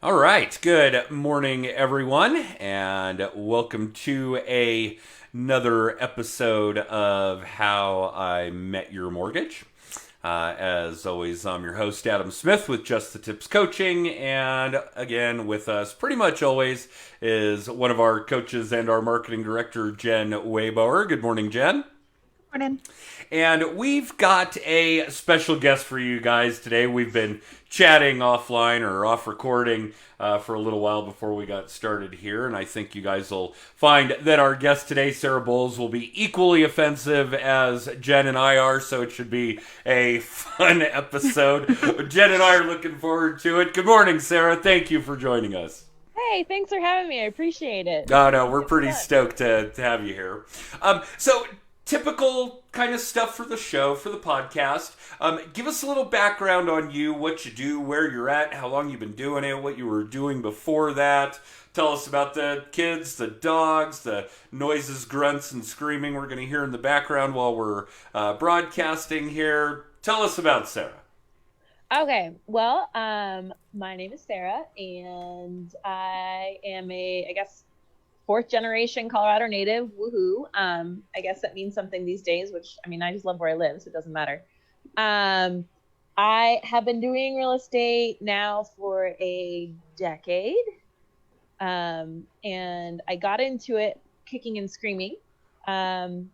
All right. Good morning, everyone, and welcome to another episode of How I Met Your Mortgage. As always, I'm your host, Adam Smith, with Just the Tips Coaching, and again, with us pretty much always is one of our coaches and our marketing director, Jen Waybauer. Good morning, Jen. Morning. And we've got a special guest for you guys today. We've been chatting offline or off recording for a little while before we got started here. And I think you guys will find that our guest today, Sarah Bowles, will be equally offensive as Jen and I are. So it should be a fun episode. Jen and I are looking forward to it. Good morning, Sarah. Thank you for joining us. Hey, thanks for having me. I appreciate it. Oh, no, we're It's pretty fun. stoked to have you here. So typical kind of stuff for the show, for the podcast. Give us a little background on you, what you do, where you're at, how long you've been doing it, what you were doing before that. Tell us about the kids, the dogs, the noises, grunts, and screaming we're going to hear in the background while we're broadcasting here. Tell us about Sarah. Okay, well, my name is Sarah, and I am I guess, fourth generation Colorado native. Woohoo! I guess that means something these days. Which I mean, I just love where I live, so it doesn't matter. Um, I have been doing real estate now for a decade, and I got into it kicking and screaming. Um,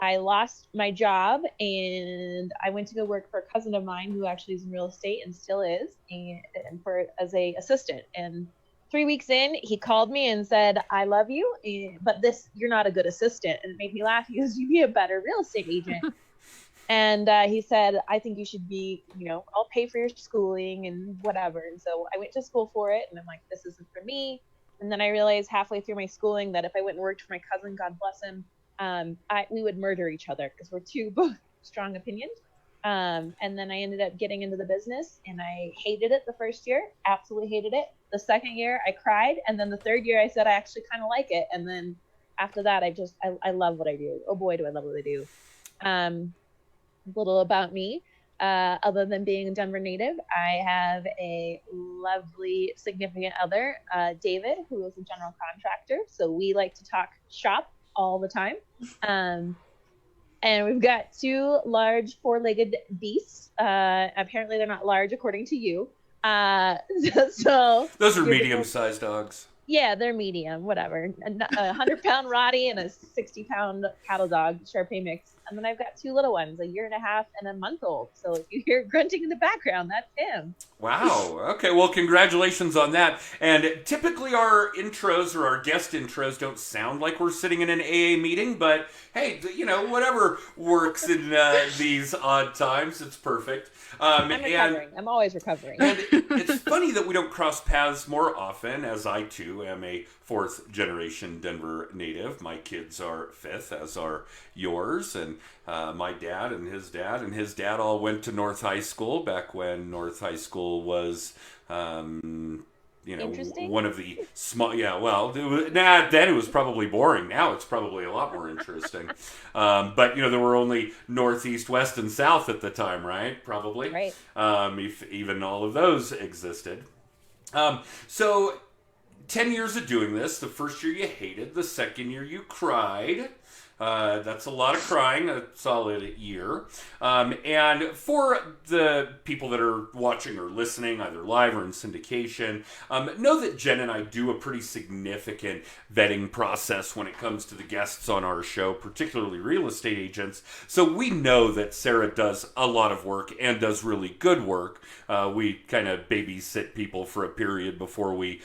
I lost my job and I went to go work for a cousin of mine who actually is in real estate and still is, and for as a assistant. And 3 weeks in, he called me and said, "I love you, but you're not a good assistant." And it made me laugh. He goes, "You'd be a better real estate agent." And he said, "I think you should be, I'll pay for your schooling and whatever." And so I went to school for it, and I'm like, this isn't for me. And then I realized halfway through my schooling that if I went and worked for my cousin, God bless him, we would murder each other because we're two both strong opinions. And then I ended up getting into the business, and I hated it the first year, absolutely hated it. The second year I cried, and then the third year I said I actually kind of like it. And then after that, I love what I do. Oh boy, do I love what I do. A little about me. Other than being a Denver native, I have a lovely significant other, David, who is a general contractor. So we like to talk shop all the time. Um, and we've got two large four-legged beasts. Apparently, they're not large according to you. So Those are you're, medium-sized dogs. yeah, they're medium, whatever. A 100-pound Rottie and a 60-pound cattle dog, Shar-Pei mix. And then I've got two little ones, a year and a half and a month old. So if you hear grunting in the background, that's him. Wow. Okay. Well, congratulations on that. And typically our intros or our guest intros don't sound like we're sitting in an AA meeting, but hey, whatever works in these odd times, it's perfect. I'm And recovering. I'm always recovering. and it's funny that we don't cross paths more often, as I too am a fourth generation Denver native. My kids are fifth, as are yours, and my dad and his dad all went to North High School back when North High School was. Interesting. One of the small, yeah, well, then it was probably boring. Now it's probably a lot more interesting. But, there were only north, east, west, and south at the time, right? Probably. Right. If even all of those existed. So 10 years of doing this. The first year you hated, the second year you cried. That's a lot of crying, a solid year. And for the people that are watching or listening, either live or in syndication, know that Jen and I do a pretty significant vetting process when it comes to the guests on our show, particularly real estate agents. So we know that Sarah does a lot of work and does really good work. We kind of babysit people for a period before we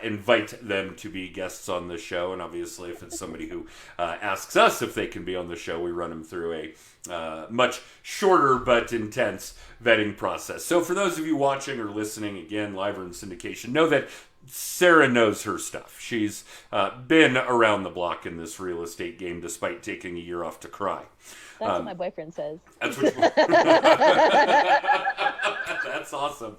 invite them to be guests on the show. And obviously, if it's somebody who asks us if they can be on the show, we run them through a much shorter but intense vetting process. So for those of you watching or listening, again, live or in syndication, know that Sarah knows her stuff. She's been around the block in this real estate game despite taking a year off to cry. That's what my boyfriend says. That's what That's awesome.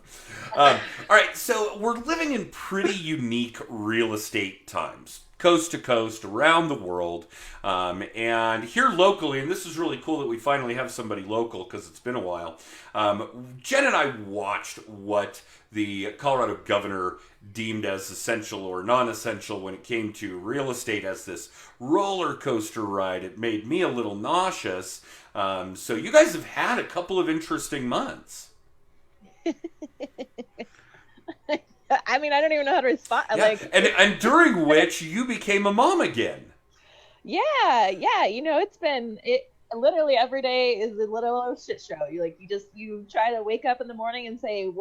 All right, so we're living in pretty unique real estate times. coast to coast, around the world. And here locally, and this is really cool that we finally have somebody local because it's been a while. Jen and I watched what the Colorado governor deemed as essential or non-essential when it came to real estate as this roller coaster ride. It made me a little nauseous. So you guys have had a couple of interesting months. I mean, I don't even know how to respond. Yeah. And during which you became a mom again. Yeah. It's been literally every day is a little shit show. You try to wake up in the morning and say,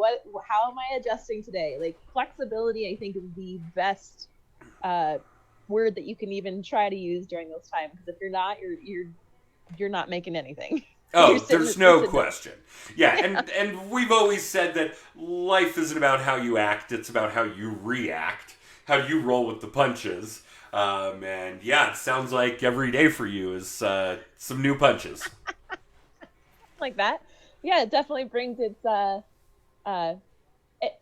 how am I adjusting today? Like, flexibility, I think, is the best word that you can even try to use during those times. Because if you're not, you're not making anything. Oh, there's no question. Yeah, and we've always said that life isn't about how you act, it's about how you react, how you roll with the punches. And yeah, it sounds like every day for you is some new punches. Like that. Yeah, it definitely brings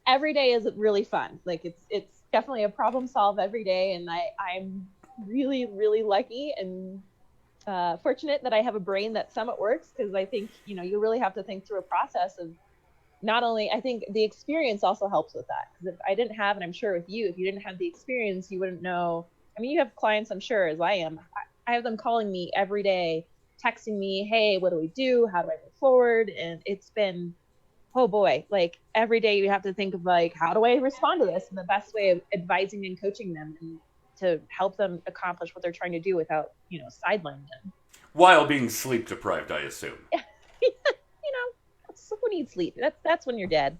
every day is really fun. Like it's definitely a problem solve every day, and I'm really, really lucky and fortunate that I have a brain that somewhat works, because I think, you really have to think through a process of not only, I think the experience also helps with that. Because if I didn't have, and I'm sure with you, if you didn't have the experience, you wouldn't know. I mean, you have clients, I'm sure, as I am. I have them calling me every day, texting me, hey, what do we do? How do I move forward? And it's been, oh boy, like every day you have to think of like, how do I respond to this? And the best way of advising and coaching them and to help them accomplish what they're trying to do without, sidelining them. While being sleep deprived, I assume. Who needs sleep? That's when you're dead.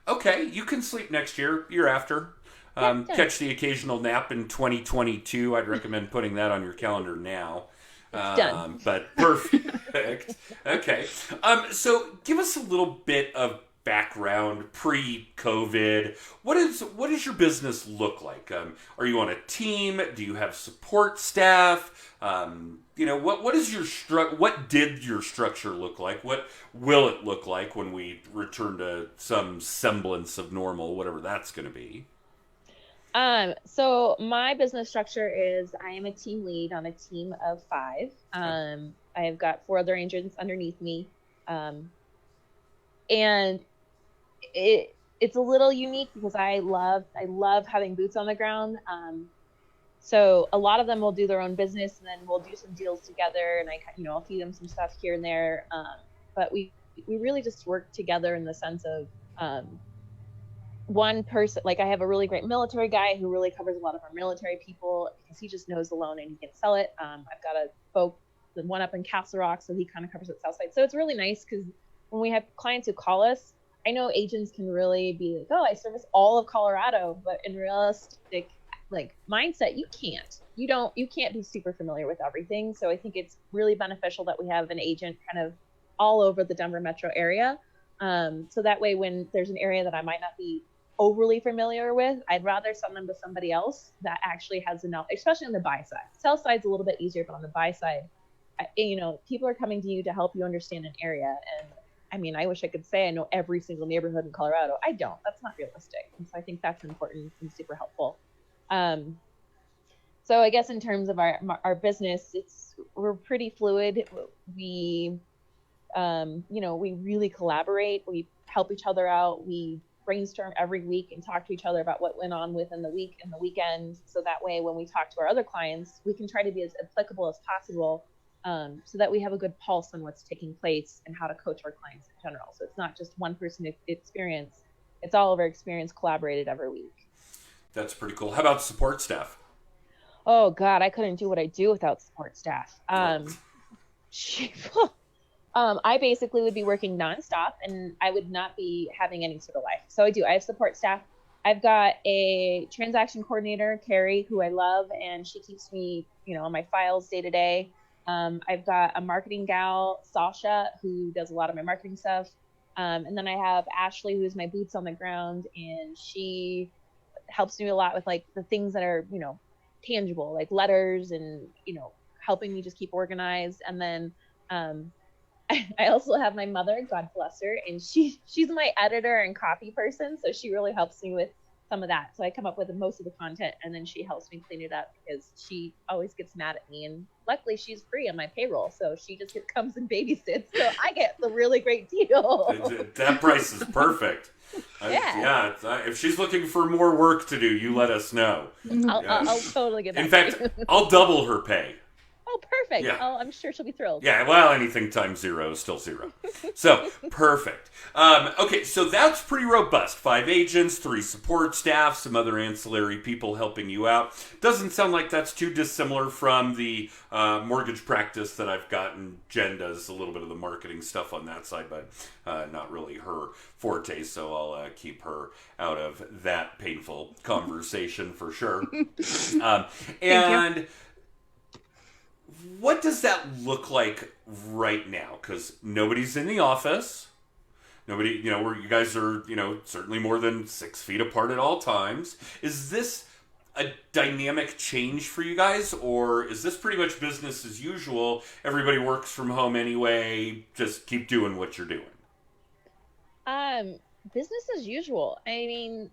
Okay, you can sleep next year after. Catch the occasional nap in 2022. I'd recommend putting that on your calendar now. It's done. But perfect. Okay. So give us a little bit of background pre-COVID. What does your business look like? Are you on a team? Do you have support staff? What did your structure look like? What will it look like when we return to some semblance of normal, whatever that's going to be? So my business structure is I am a team lead on a team of 5. I've got 4 other agents underneath me. And it's a little unique because I love having boots on the ground. So a lot of them will do their own business, and then we'll do some deals together, and I'll feed them some stuff here and there. But we really just work together in the sense of, one person, like I have a really great military guy who really covers a lot of our military people because he just knows the loan and he can sell it. I've got the one up in Castle Rock, so he kind of covers the south side. So it's really nice because when we have clients who call us, I know agents can really be like, oh, I service all of Colorado, but in realistic mindset, you can't be super familiar with everything. So I think it's really beneficial that we have an agent kind of all over the Denver metro area. So that way, when there's an area that I might not be overly familiar with, I'd rather send them to somebody else that actually has enough, especially on the buy side. Sell side's a little bit easier, but on the buy side, people are coming to you to help you understand an area. And I mean, I wish I could say I know every single neighborhood in Colorado. I don't. That's not realistic. And so I think that's important and super helpful. So I guess in terms of our business, we're pretty fluid. We really collaborate. We help each other out. We brainstorm every week and talk to each other about what went on within the week and the weekend. So that way, when we talk to our other clients, we can try to be as applicable as possible, so that we have a good pulse on what's taking place and how to coach our clients in general. So it's not just one person experience. It's all of our experience collaborated every week. That's pretty cool. How about support staff? Oh God, I couldn't do what I do without support staff. I basically would be working nonstop and I would not be having any sort of life. So I have support staff. I've got a transaction coordinator, Carrie, who I love, and she keeps me, on my files day to day. I've got a marketing gal, Sasha, who does a lot of my marketing stuff. And then I have Ashley, who's my boots on the ground, and she helps me a lot with the things that are, tangible, like letters and, helping me just keep organized. And then, I also have my mother, God bless her, and she's my editor and copy person. So she really helps me with some of that. So I come up with most of the content, and then she helps me clean it up because she always gets mad at me. And luckily, she's free on my payroll, so she just comes and babysits. So I get the really great deal. That price is perfect. Yeah. If she's looking for more work to do, you let us know. I'll totally get back. In fact, I'll double her pay. Oh, perfect. Yeah. Oh, I'm sure she'll be thrilled. Yeah, well, anything times 0 is still 0. So, perfect. Okay, so that's pretty robust. 5 agents, 3 support staff, some other ancillary people helping you out. Doesn't sound like that's too dissimilar from the mortgage practice that I've gotten. Jen does a little bit of the marketing stuff on that side, but not really her forte, so I'll keep her out of that painful conversation for sure. And what does that look like right now? Because nobody's in the office. Nobody, where you guys are, certainly more than 6 feet apart at all times. Is this a dynamic change for you guys? Or is this pretty much business as usual? Everybody works from home anyway. Just keep doing what you're doing. Business as usual. I mean,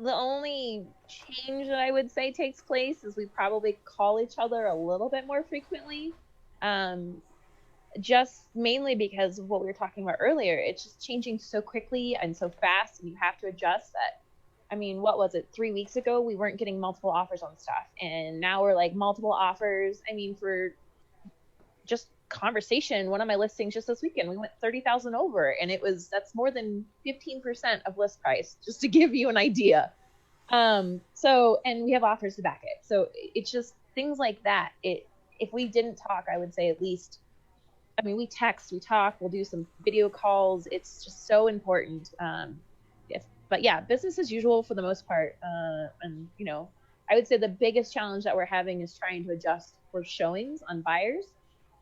the only change that I would say takes place is we probably call each other a little bit more frequently. Just mainly because of what we were talking about earlier. It's just changing so quickly and so fast, and you have to adjust that. I mean, what was it? 3 weeks ago, we weren't getting multiple offers on stuff. And now we're like multiple offers. I mean, for just conversation, one of my listings just this weekend, we went 30,000 over, and that's more than 15% of list price, just to give you an idea. So, and we have offers to back it. So it's just things like that. If we didn't talk, I would say at least, I mean, we text, we talk, we'll do some video calls. It's just so important. But yeah, business as usual for the most part. And I would say the biggest challenge that we're having is trying to adjust for showings on buyers.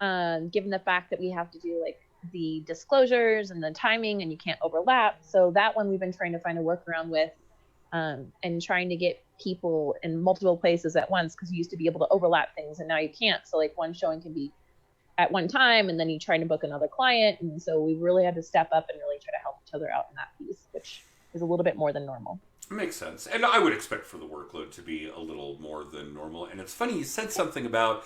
Given the fact that we have to do like the disclosures and the timing and you can't overlap. So that one we've been trying to find a workaround with, and trying to get people in multiple places at once, because you used to be able to overlap things and now you can't. So like one showing can be at one time and then you try to book another client. And so we really had to step up and really try to help each other out in that piece, which is a little bit more than normal. Makes sense. And I would expect for the workload to be a little more than normal. And it's funny, you said something about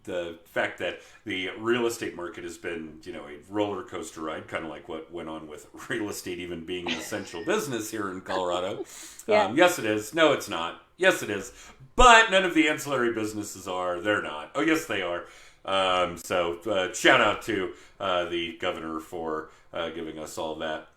the fact that the real estate market has been, a roller coaster ride, kind of like what went on with real estate even being an essential business here in Colorado. Yeah. Yes, it is. No, it's not. Yes, it is. But none of the ancillary businesses are. They're not. Oh, yes, they are. So shout out to the governor for giving us all that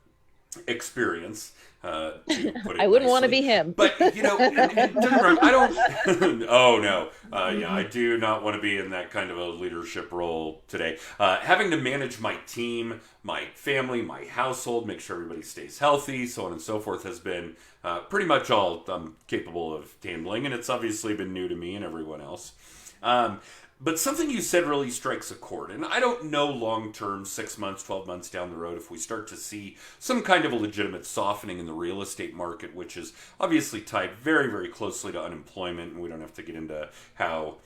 experience. I wouldn't want to be him. But, and I don't... oh, no. I do not want to be in that kind of a leadership role today. Having to manage my team, my family, my household, make sure everybody stays healthy, so on and so forth, has been pretty much all I'm capable of handling, and it's obviously been new to me and everyone else. But something you said really strikes a chord. And I don't know long-term, 6 months, 12 months down the road, if we start to see some kind of a legitimate softening in the real estate market, which is obviously tied very, very closely to unemployment. And we don't have to get into how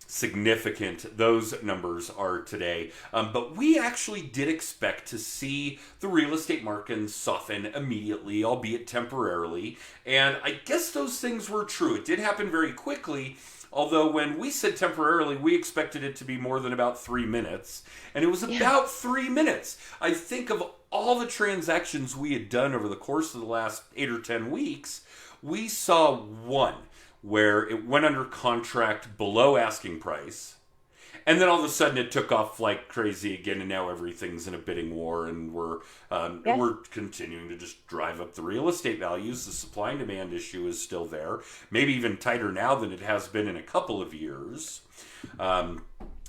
significant those numbers are today. But we actually did expect to see the real estate market soften immediately, albeit temporarily. And I guess those things were true. It did happen very quickly. Although when we said temporarily, we expected it to be more than about 3 minutes. And it was about 3 minutes. I think of all the transactions we had done over the course of the last 8 or 10 weeks, we saw one where it went under contract below asking price. And then all of a sudden it took off like crazy again, and now everything's in a bidding war, and we're continuing to just drive up the real estate values. The supply and demand issue is still there, maybe even tighter now than it has been in a couple of years.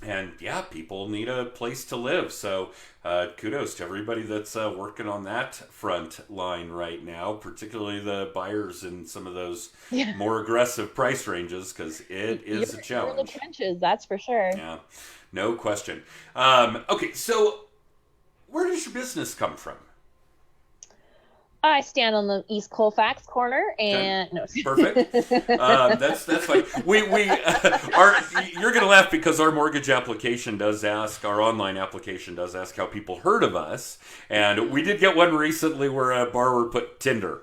And yeah, people need a place to live. So kudos to everybody that's working on that front line right now, particularly the buyers in some of those more aggressive price ranges, because it is a challenge. You're in the trenches, that's for sure. Yeah, no question. Okay, so where does your business come from? I stand on the East Colfax corner, and okay. Perfect. That's fine. You're going to laugh because our mortgage application does ask, our online application does ask how people heard of us, and we did get one recently where a borrower put Tinder.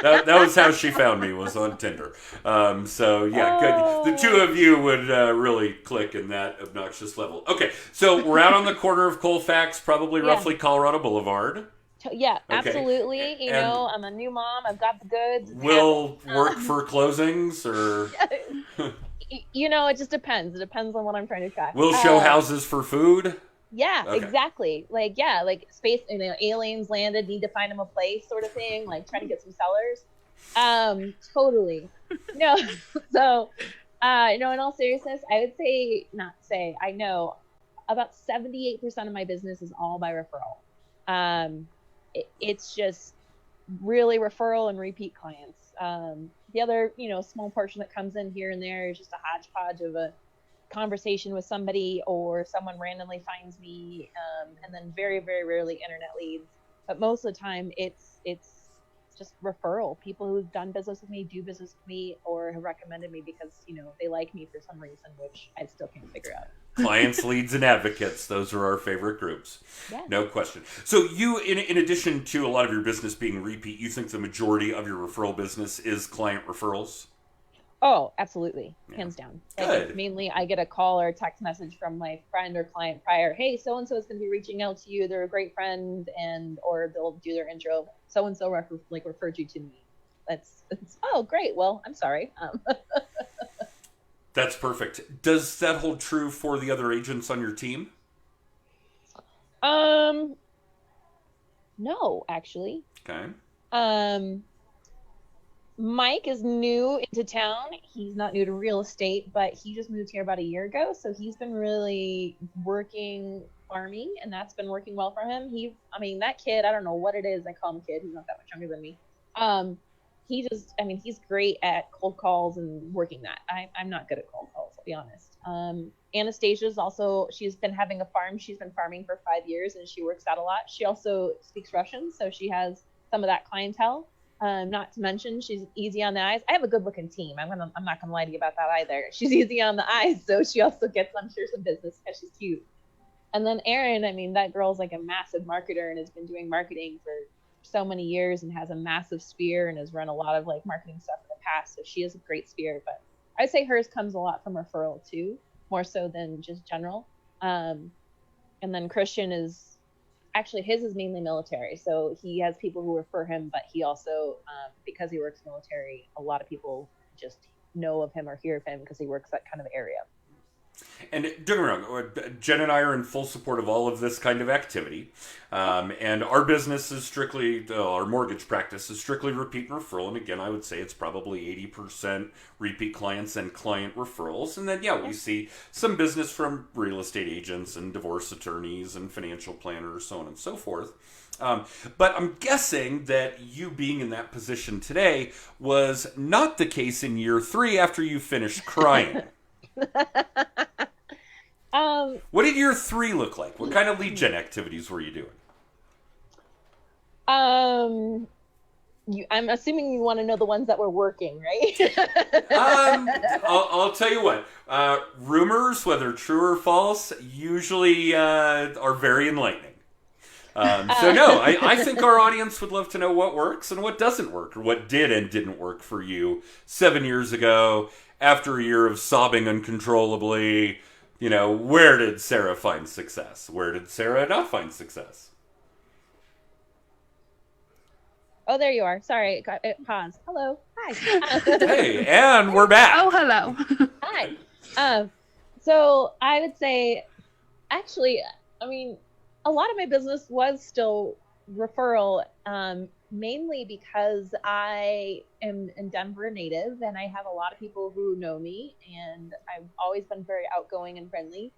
that was how she found me, was on Tinder. So yeah, good. The two of you would really click in that obnoxious level. Okay, so we're out on the corner of Colfax, probably roughly Colorado Boulevard. Yeah, Okay. absolutely. You And know, I'm a new mom. I've got the goods. will work for closings, or You know, it just depends. It depends on what I'm trying to try. will show houses for food. Yeah, Okay. exactly. Like, yeah, like space, you know, aliens landed, need to find them a place sort of thing, like trying to get some sellers. Totally. No, so, no, in all seriousness, I would say, not say, I know about 78% of my business is all by referral. It's just really referral and repeat clients. The other, you know, small portion that comes in here and there is just a hodgepodge of a conversation with somebody, or someone randomly finds me, and then very, very rarely internet leads. But most of the time, it's just referral. People who've done business with me, do business with me, or have recommended me because, you know, they like me for some reason, which I still can't figure out. Clients, leads, and advocates. Those are our favorite groups. Yeah. No question. So you, in addition to a lot of your business being repeat, you think the majority of your referral business is client referrals? Oh, absolutely. Hands down. Good. Like, mainly I get a call or a text message from my friend or client prior. Hey, so-and-so is going to be reaching out to you. They're a great friend, or they'll do their intro. So-and-so referred you to me. That's oh, great. Well, I'm sorry. That's perfect. Does that hold true for the other agents on your team? No, actually. Okay. Mike is new into town. He's not new to real estate, but he just moved here about a year ago. So he's been really working farming, and that's been working well for him. That kid, I don't know what it is. I call him kid. He's not that much younger than me. He's great at cold calls and working that. I'm not good at cold calls, I'll be honest. Anastasia's also, she's been having a farm. She's been farming for 5 years, and she works out a lot. She also speaks Russian, so she has some of that clientele. Not to mention, she's easy on the eyes. I have a good-looking team. I'm not gonna lie to you about that either. She's easy on the eyes, so she also gets, I'm sure, some business because she's cute. And then Erin, that girl's like a massive marketer and has been doing marketing for so many years and has a massive sphere and has run a lot of like marketing stuff in the past. So she is a great sphere. But I'd say hers comes a lot from referral too, more so than just general. And then Christian is. Actually, his is mainly military, so he has people who refer him, but he also, because he works military, a lot of people just know of him or hear of him because he works that kind of area. And don't get me wrong, Jen and I are in full support of all of this kind of activity. And our business is strictly, our mortgage practice is strictly repeat and referral. And again, I would say it's probably 80% repeat clients and client referrals. And then, we see some business from real estate agents and divorce attorneys and financial planners, so on and so forth. But I'm guessing that you being in that position today was not the case in year 3 after you finished crying. What did year 3 look like? What kind of lead gen activities were you doing? I'm assuming you want to know the ones that were working, right? I'll tell you what. Rumors, whether true or false, usually are very enlightening. I think our audience would love to know what works and what doesn't work, or what did and didn't work for you 7 years ago after a year of sobbing uncontrollably. Where did Sarah find success? Where did Sarah not find success? Oh, there you are. Sorry, it paused. Hello. Hi. Hey, and we're back. Oh, hello. Hi. So I would say, actually, a lot of my business was still referral, mainly because I am a Denver native and I have a lot of people who know me, and I've always been very outgoing and friendly.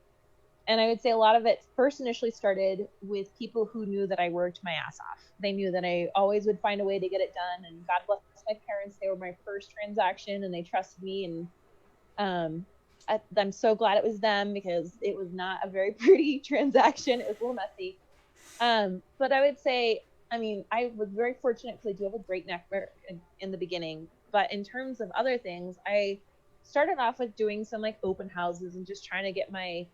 And I would say a lot of it first initially started with people who knew that I worked my ass off. They knew that I always would find a way to get it done. And God bless my parents. They were my first transaction and they trusted me. And I'm so glad it was them because it was not a very pretty transaction. It was a little messy. But I would say, I was very fortunate because I do have a great network in the beginning. But in terms of other things, I started off with doing some like open houses and just trying to get my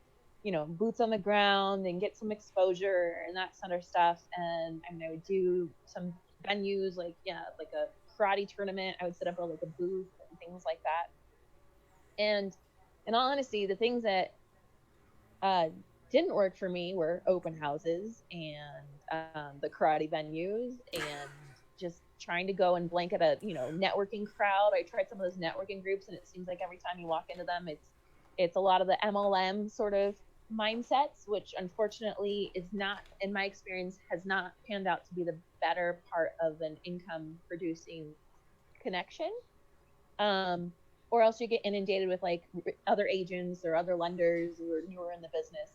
boots on the ground and get some exposure and that sort of stuff. And I would do some venues like a karate tournament, I would set up like a booth and things like that. And in all honesty, the things that didn't work for me were open houses and the karate venues and just trying to go and blanket a networking crowd. I tried some of those networking groups, and it seems like every time you walk into them, it's a lot of the MLM sort of mindsets, which unfortunately is not, in my experience, has not panned out to be the better part of an income producing connection. Or else you get inundated with like other agents or other lenders who are newer in the business.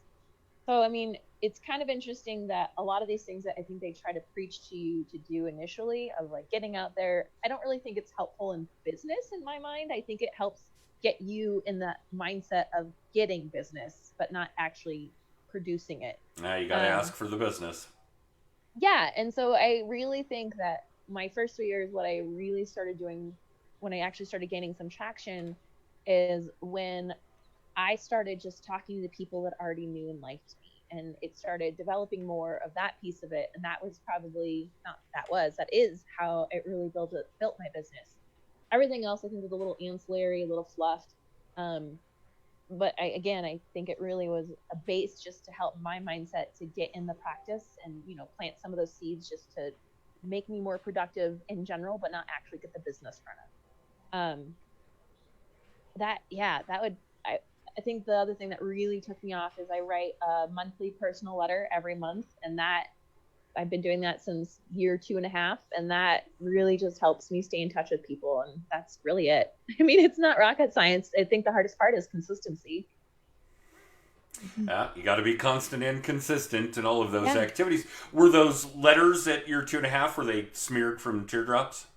So, I mean, it's kind of interesting that a lot of these things that I think they try to preach to you to do initially, of like getting out there, I don't really think it's helpful in business in my mind. I think it helps get you in the mindset of getting business, but not actually producing it. Now you got to ask for the business. Yeah. And so I really think that my first 3 years, what I really started doing when I actually started gaining some traction is when I started just talking to people that already knew and liked me, and it started developing more of that piece of it. And that was probably that is how it really built my business. Everything else I think was a little ancillary, a little fluffed. But I think it really was a base just to help my mindset to get in the practice and, plant some of those seeds just to make me more productive in general, but not actually get the business running. I think the other thing that really took me off is I write a monthly personal letter every month, and that I've been doing that since year 2.5, and that really just helps me stay in touch with people, and that's really it. I mean, it's not rocket science. I think the hardest part is consistency. Yeah, you got to be constant and consistent in all of those activities. Were those letters at year 2.5, were they smeared from teardrops?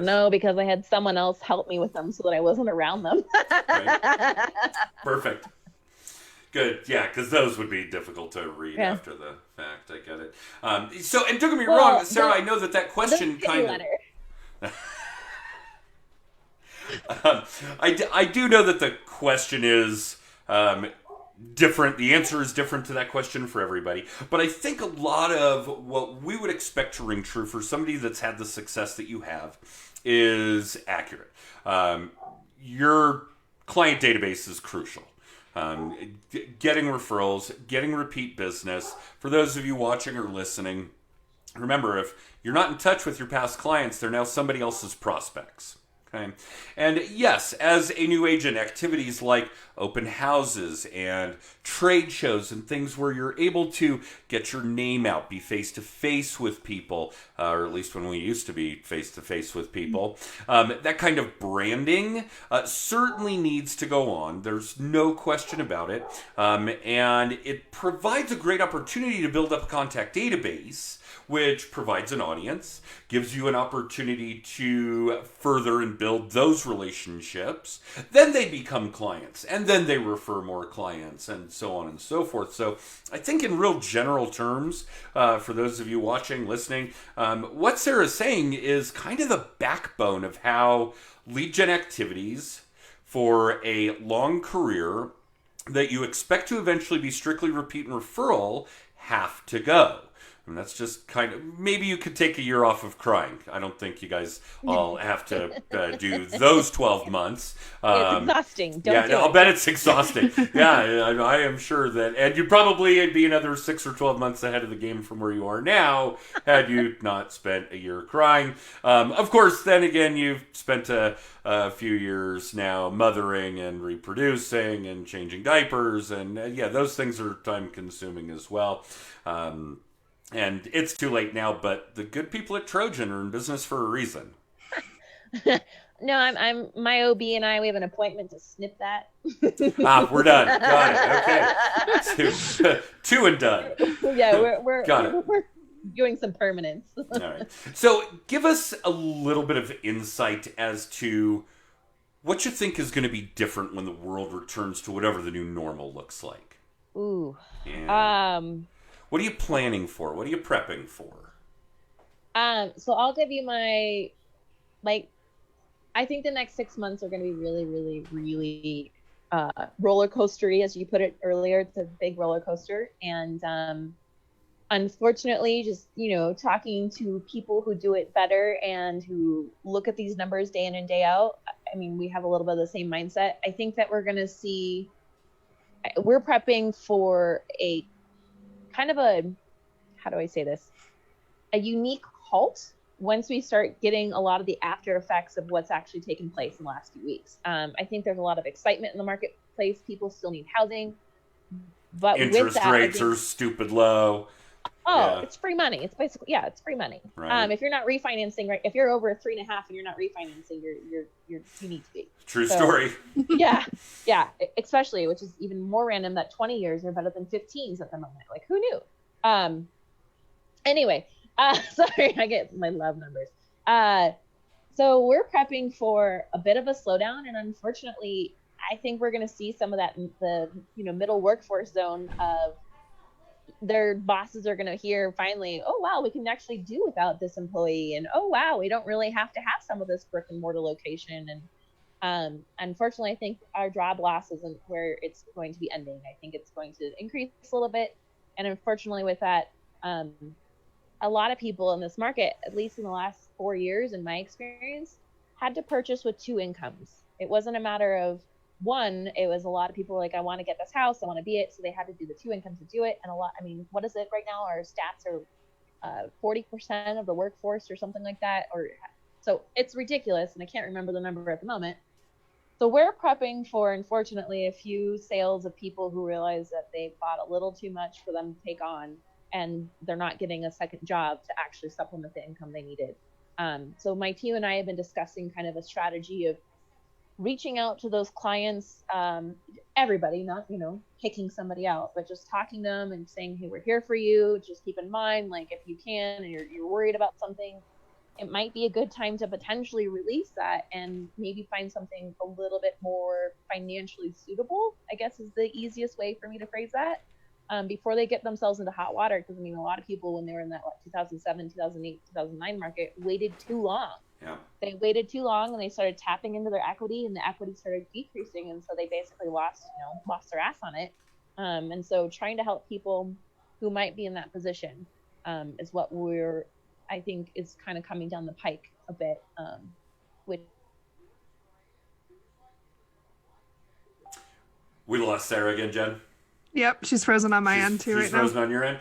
No, because I had someone else help me with them so that I wasn't around them. Right. Perfect. Good. Yeah, because those would be difficult to read after the fact. I get it. And don't get me wrong, Sarah, I know that question kind of... I do know that the question is different. The answer is different to that question for everybody. But I think a lot of what we would expect to ring true for somebody that's had the success that you have is accurate. Your client database is crucial. Getting referrals, getting repeat business. For those of you watching or listening, remember, if you're not in touch with your past clients, they're now somebody else's prospects. Okay. And yes, as a new agent, activities like open houses and trade shows and things where you're able to get your name out, be face-to-face with people, or at least when we used to be face-to-face with people, that kind of branding certainly needs to go on. There's no question about it. And it provides a great opportunity to build up a contact database, which provides an audience, gives you an opportunity to further and build those relationships. Then they become clients, and then they refer more clients, and so on and so forth. So I think in real general terms, for those of you watching, listening, what Sarah's saying is kind of the backbone of how lead gen activities for a long career that you expect to eventually be strictly repeat and referral have to go. And that's just kind of, maybe you could take a year off of crying. I don't think you guys all have to do those 12 months. It's exhausting. I'll bet it's exhausting. I am sure that, and you'd probably be another 6 or 12 months ahead of the game from where you are now had you not spent a year crying. Of course, then again, you've spent a few years now mothering and reproducing and changing diapers. And those things are time consuming as well. And it's too late now, but the good people at Trojan are in business for a reason. No, I'm my OB and we have an appointment to snip that. We're done. Got it. Okay. Two and done. Yeah, we're doing some permanence. All right. So give us a little bit of insight as to what you think is going to be different when the world returns to whatever the new normal looks like. Ooh. What are you planning for? What are you prepping for? So I'll give you my, I think the next 6 months are going to be really, really, really roller coastery, as you put it earlier. It's a big roller coaster. And unfortunately, just, talking to people who do it better and who look at these numbers day in and day out, I mean, we have a little bit of the same mindset. I think that we're prepping for a kind of how do I say this? A unique halt once we start getting a lot of the after effects of what's actually taken place in the last few weeks. I think there's a lot of excitement in the marketplace. People still need housing. But interest rates are stupid low. It's free money. It's basically, it's free money. Right. If you're not refinancing, right? If you're over 3.5 and you're not refinancing, you need to be. True story. Yeah. Especially, which is even more random, that 20 years are better than 15s at the moment. Like, who knew? Anyway, sorry, I get my love numbers. So we're prepping for a bit of a slowdown, and unfortunately, I think we're going to see some of that in the middle workforce zone of their bosses are going to hear finally, oh wow, we can actually do without this employee, and oh wow, we don't really have to have some of this brick and mortar location. And unfortunately, I think our job loss isn't where it's going to be ending. I think it's going to increase a little bit, and unfortunately, with that, a lot of people in this market, at least in the last 4 years, in my experience, had to purchase with 2 incomes. It wasn't a matter of one. It was a lot of people like, I want to get this house, I want to be it. So they had to do the 2 incomes to do it. And what is it right now? Our stats are 40% of the workforce or something like that. So it's ridiculous. And I can't remember the number at the moment. So we're prepping for, unfortunately, a few sales of people who realize that they bought a little too much for them to take on, and they're not getting a second job to actually supplement the income they needed. So my team and I have been discussing kind of a strategy of reaching out to those clients, everybody, not, kicking somebody out, but just talking to them and saying, hey, we're here for you. Just keep in mind, like, if you can, and you're worried about something, it might be a good time to potentially release that and maybe find something a little bit more financially suitable, I guess is the easiest way for me to phrase that, before they get themselves into hot water. Because, a lot of people, when they were in that 2007, 2008, 2009 market, waited too long. Yeah. They waited too long, and they started tapping into their equity, and the equity started decreasing, and so they basically lost their ass on it. And so trying to help people who might be in that position is what I think is kind of coming down the pike a bit. We lost Sarah again, Jen. Yep, she's frozen on my end too right now. She's frozen on your end.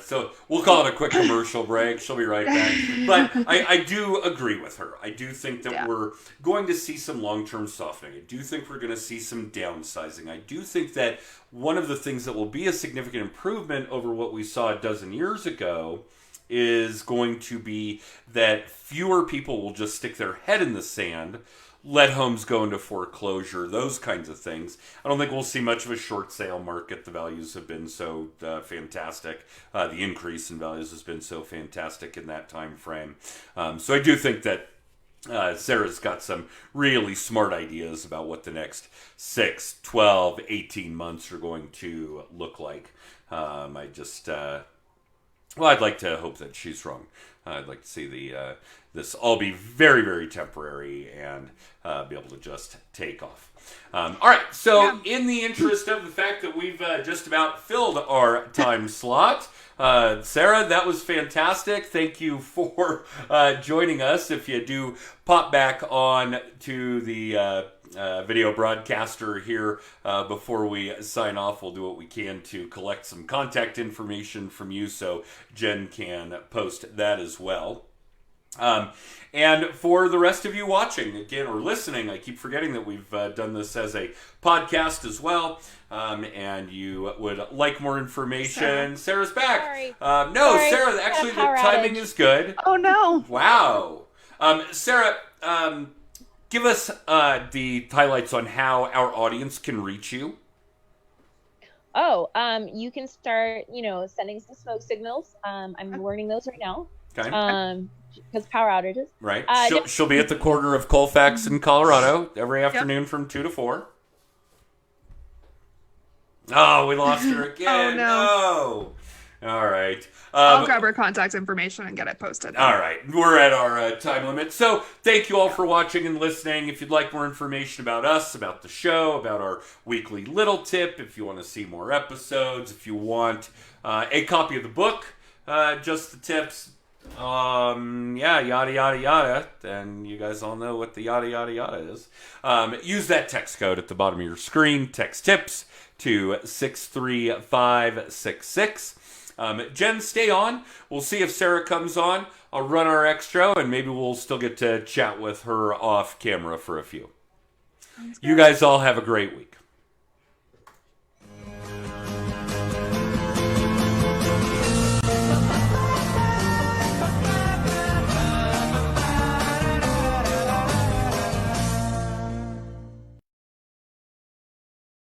So we'll call it a quick commercial break. She'll be right back. But I do agree with her. I do think that we're going to see some long-term softening. I do think we're going to see some downsizing. I do think that one of the things that will be a significant improvement over what we saw a dozen years ago is going to be that fewer people will just stick their head in the sand, let homes go into foreclosure, those kinds of things. I don't think we'll see much of a short sale market. The values have been so fantastic. The increase in values has been so fantastic in that time frame. So I do think that Sarah's got some really smart ideas about what the next 6, 12, 18 months are going to look like. I'd like to hope that she's wrong. I'd like to see this all be very, very temporary and be able to just take off. All right, so in the interest of the fact that we've just about filled our time slot, Sarah, that was fantastic. Thank you for joining us. If you do pop back on to the video broadcaster here before we sign off, we'll do what we can to collect some contact information from you so Jen can post that as well. And for the rest of you watching again or listening, I keep forgetting that we've done this as a podcast as well. And you would like more information. Sarah's back. Sorry. Sorry. Sarah, actually the timing is good. Oh no. Wow. Sarah, give us the highlights on how our audience can reach you. You can start, sending some smoke signals. I'm learning those right now. Okay. Because power outages. Right. She'll be at the corner of Colfax in Colorado every afternoon from 2 to 4. Oh, we lost her again. Oh, no. All right. I'll grab her contact information and get it posted. All right. We're at our time limit. So thank you all for watching and listening. If you'd like more information about us, about the show, about our weekly little tip, if you want to see more episodes, if you want a copy of the book, just the tips. Yeah, yada, yada, yada. And you guys all know what the yada, yada, yada is. Use that text code at the bottom of your screen. Text tips to 63566. Jen, stay on. We'll see if Sarah comes on. I'll run our extra, and maybe we'll still get to chat with her off camera for a few. You guys all have a great week.